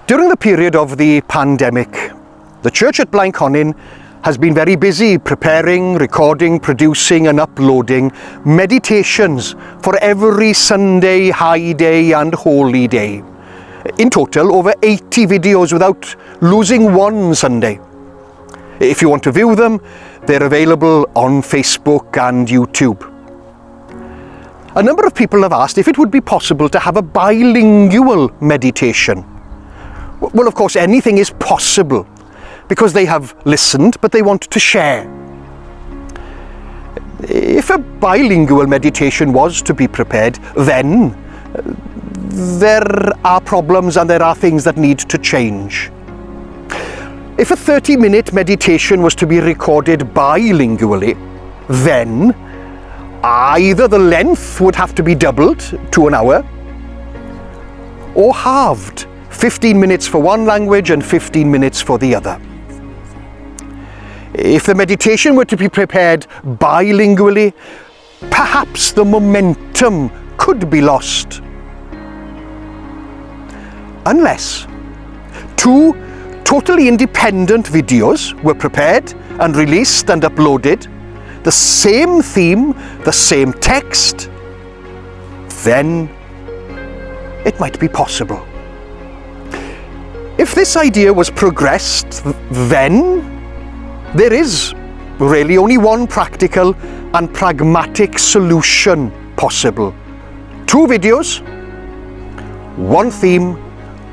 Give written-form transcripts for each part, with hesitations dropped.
During the period of the pandemic, the church at Blaenconnin has been very busy preparing, recording, producing and uploading meditations for every Sunday, high day and holy day. In total, over 80 videos without losing one Sunday. If you want to view them, they're available on Facebook and YouTube. A number of people have asked if it would be possible to have a bilingual meditation. Well, of course, anything is possible because they have listened, but they want to share. If a bilingual meditation was to be prepared, then there are problems and there are things that need to change. If a 30-minute meditation was to be recorded bilingually, then either the length would have to be doubled to an hour or halved, 15 minutes for one language and 15 minutes for the other. If the meditation were to be prepared bilingually, perhaps the momentum could be lost. Unless two totally independent videos were prepared and released and uploaded, the same theme, the same text, then it might be possible. If this idea was progressed, then there is really only one practical and pragmatic solution possible. 2 videos, 1 theme,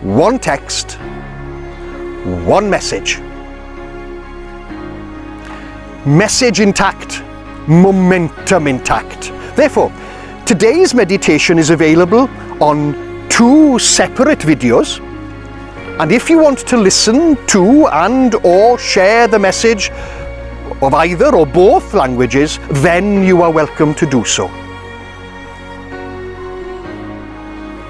1 text, 1 message. Message intact, momentum intact. Therefore, today's meditation is available on 2 separate videos. And if you want to listen to and or share the message of either or both languages, then you are welcome to do so.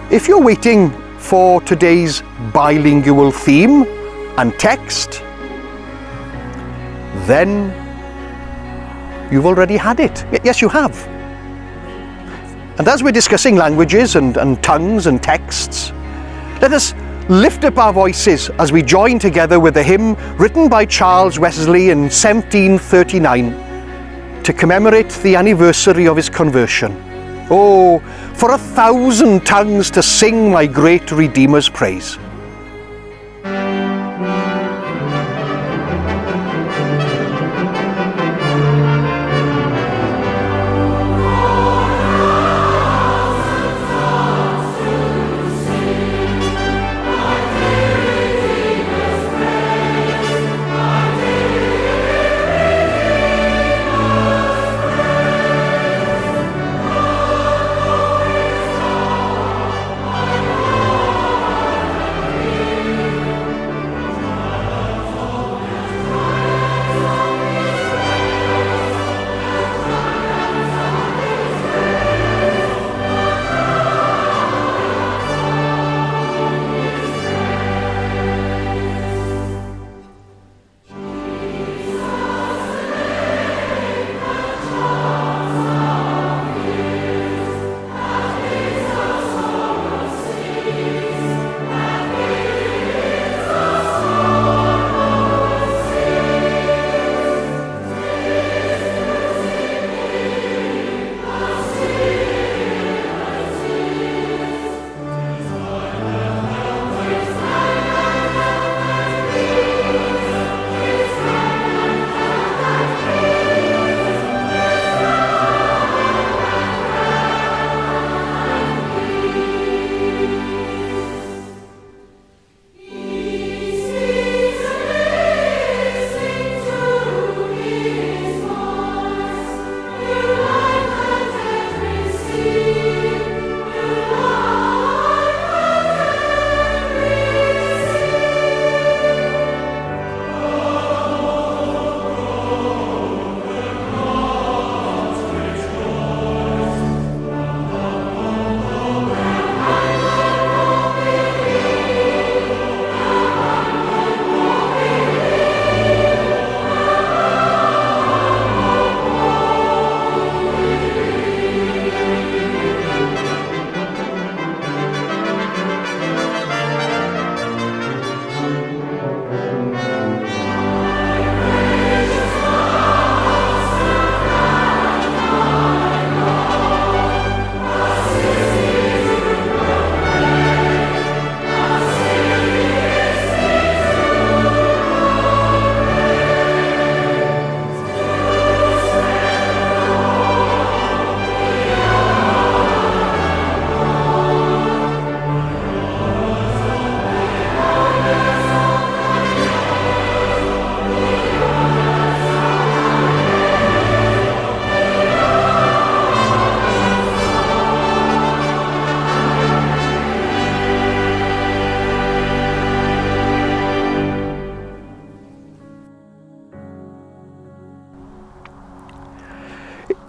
If you're waiting for today's bilingual theme and text, then you've already had it. Yes, you have. And as we're discussing languages and tongues and texts, let us lift up our voices as we join together with a hymn written by Charles Wesley in 1739 to commemorate the anniversary of his conversion. Oh, for 1,000 tongues to sing my great Redeemer's praise.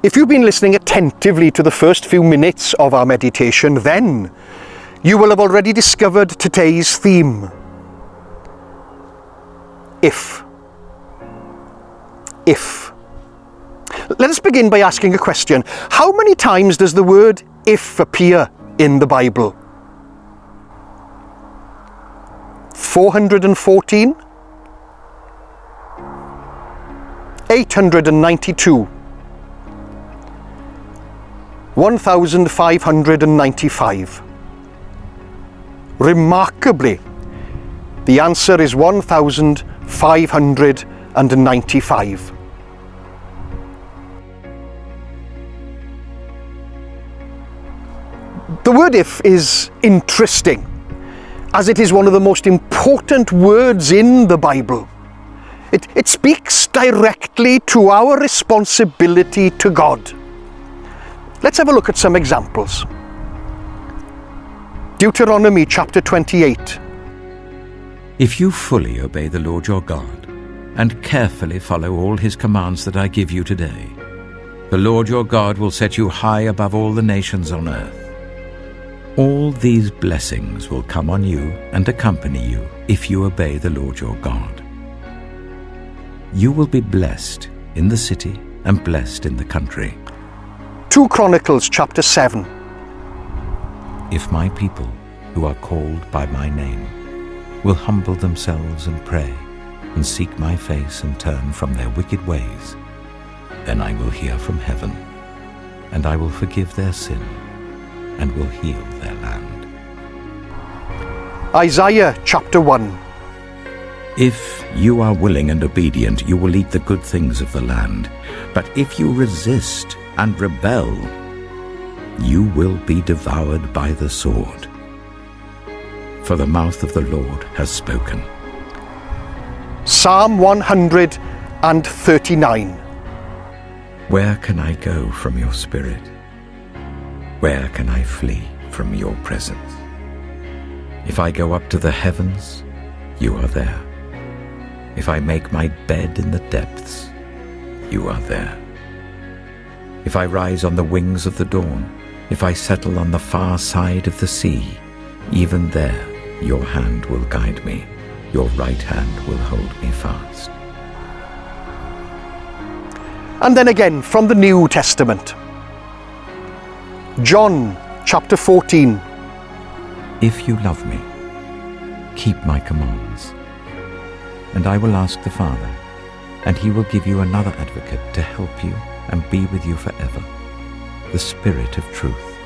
If you've been listening attentively to the first few minutes of our meditation, then you will have already discovered today's theme. If. If. Let us begin by asking a question. How many times does the word if appear in the Bible? 414? 892? 1595? Remarkably, the answer is 1595. The word if is interesting, as it is one of the most important words in the Bible. It speaks directly to our responsibility to God. Let's have a look at some examples. Deuteronomy chapter 28. If you fully obey the Lord your God, and carefully follow all his commands that I give you today, the Lord your God will set you high above all the nations on earth. All these blessings will come on you and accompany you if you obey the Lord your God. You will be blessed in the city and blessed in the country. 2 Chronicles chapter 7. If my people, who are called by my name, will humble themselves and pray, and seek my face and turn from their wicked ways, then I will hear from heaven, and I will forgive their sin, and will heal their land. Isaiah chapter 1. If you are willing and obedient, you will eat the good things of the land. But if you resist and rebel, you will be devoured by the sword. For the mouth of the Lord has spoken. Psalm 139. Where can I go from your spirit? Where can I flee from your presence? If I go up to the heavens, you are there. If I make my bed in the depths, you are there. If I rise on the wings of the dawn, if I settle on the far side of the sea, even there your hand will guide me, your right hand will hold me fast. And then again from the New Testament. John chapter 14. If you love me, keep my commands. And I will ask the Father, and he will give you another advocate to help you and be with you forever, the Spirit of truth.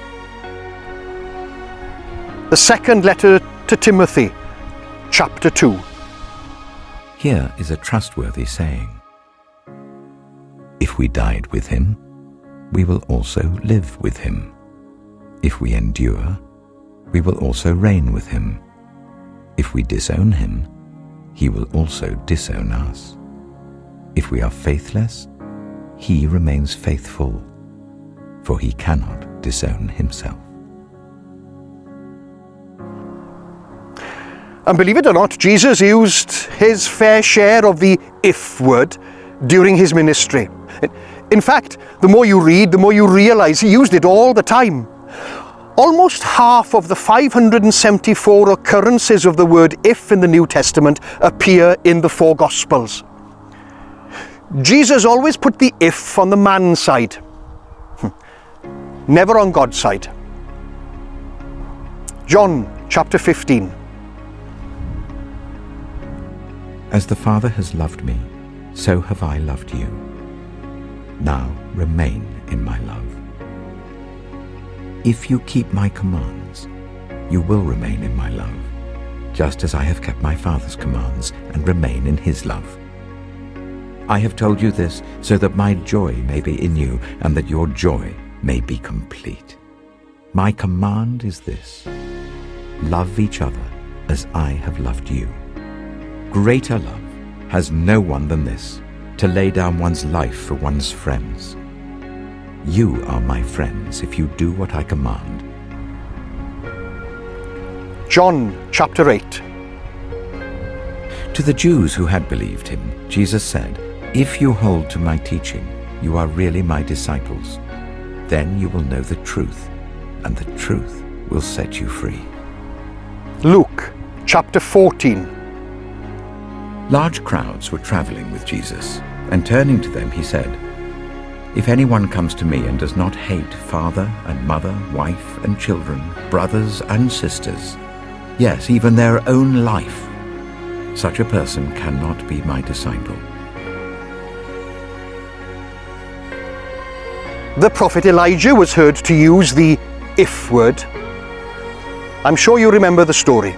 The second letter to Timothy, chapter 2. Here is a trustworthy saying. If we died with him, we will also live with him. If we endure, we will also reign with him. If we disown him, he will also disown us. If we are faithless, he remains faithful, for he cannot disown himself. And believe it or not, Jesus used his fair share of the if word during his ministry. In fact, the more you read, the more you realize he used it all the time. Almost half of the 574 occurrences of the word if in the New Testament appear in the 4 Gospels. Jesus always put the if on the man's side, never on God's side. John chapter 15. As the Father has loved me, so have I loved you. Now remain in my love. If you keep my commands, you will remain in my love, just as I have kept my Father's commands and remain in his love. I have told you this so that my joy may be in you and that your joy may be complete. My command is this: love each other as I have loved you. Greater love has no one than this, to lay down one's life for one's friends. You are my friends if you do what I command. John chapter 8. To the Jews who had believed him, Jesus said, "If you hold to my teaching, you are really my disciples. Then you will know the truth, and the truth will set you free. Luke chapter 14. Large crowds were traveling with Jesus, and turning to them he said, "If anyone comes to me and does not hate father and mother, wife and children, brothers and sisters, yes, even their own life, such a person cannot be my disciple." The prophet Elijah was heard to use the if word. I'm sure you remember the story.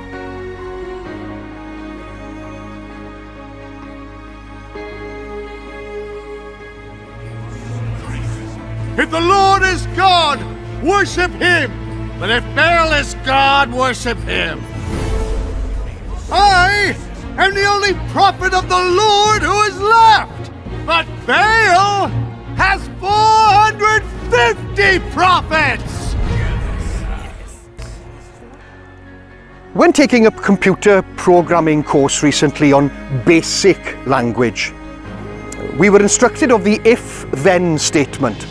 If the Lord is God, worship him. But if Baal is God, worship him. I am the only prophet of the Lord who is left. But Baal has 450 prophets. When taking a computer programming course recently on basic language, we were instructed of the if-then statement,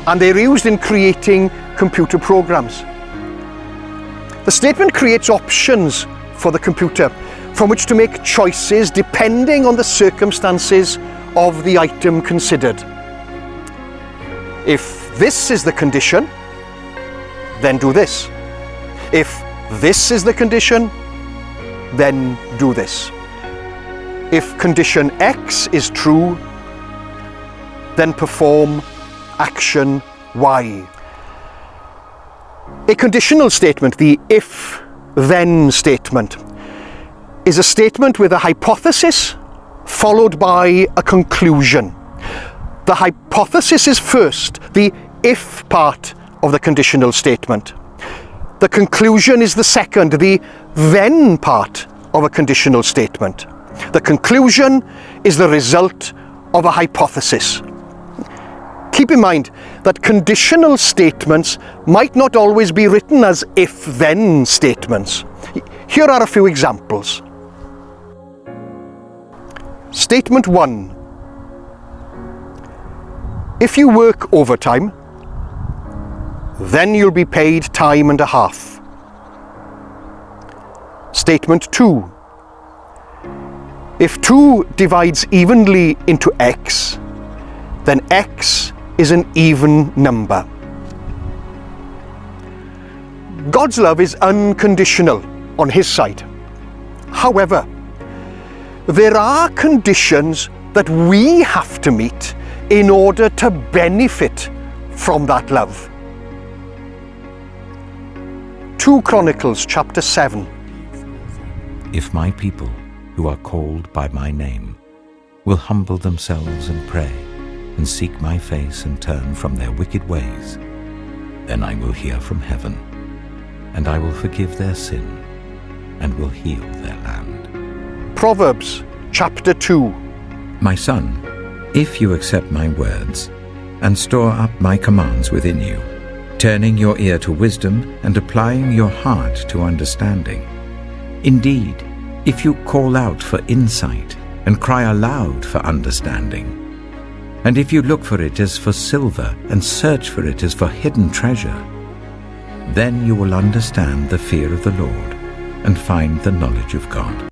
and they're used in creating computer programs. The statement creates options for the computer from which to make choices depending on the circumstances of the item considered. If this is the condition, then do this. If this is the condition, then do this. If condition X is true, then perform action Y. A conditional statement, the if-then statement, is a statement with a hypothesis followed by a conclusion. The hypothesis is first, the if part of the conditional statement. The conclusion is the second, the then part of a conditional statement. The conclusion is the result of a hypothesis. Keep in mind that conditional statements might not always be written as if-then statements. Here are a few examples. Statement 1. If you work overtime, then you'll be paid time and a half. Statement 2. If 2 divides evenly into x, then x is an even number. God's love is unconditional on his side. However, there are conditions that we have to meet in order to benefit from that love. 2 Chronicles chapter 7. If my people, who are called by my name, will humble themselves and pray, and seek my face and turn from their wicked ways, then I will hear from heaven, and I will forgive their sin, and will heal their land. Proverbs chapter 2. My son, if you accept my words, and store up my commands within you, turning your ear to wisdom and applying your heart to understanding. Indeed, if you call out for insight and cry aloud for understanding, and if you look for it as for silver and search for it as for hidden treasure, then you will understand the fear of the Lord and find the knowledge of God.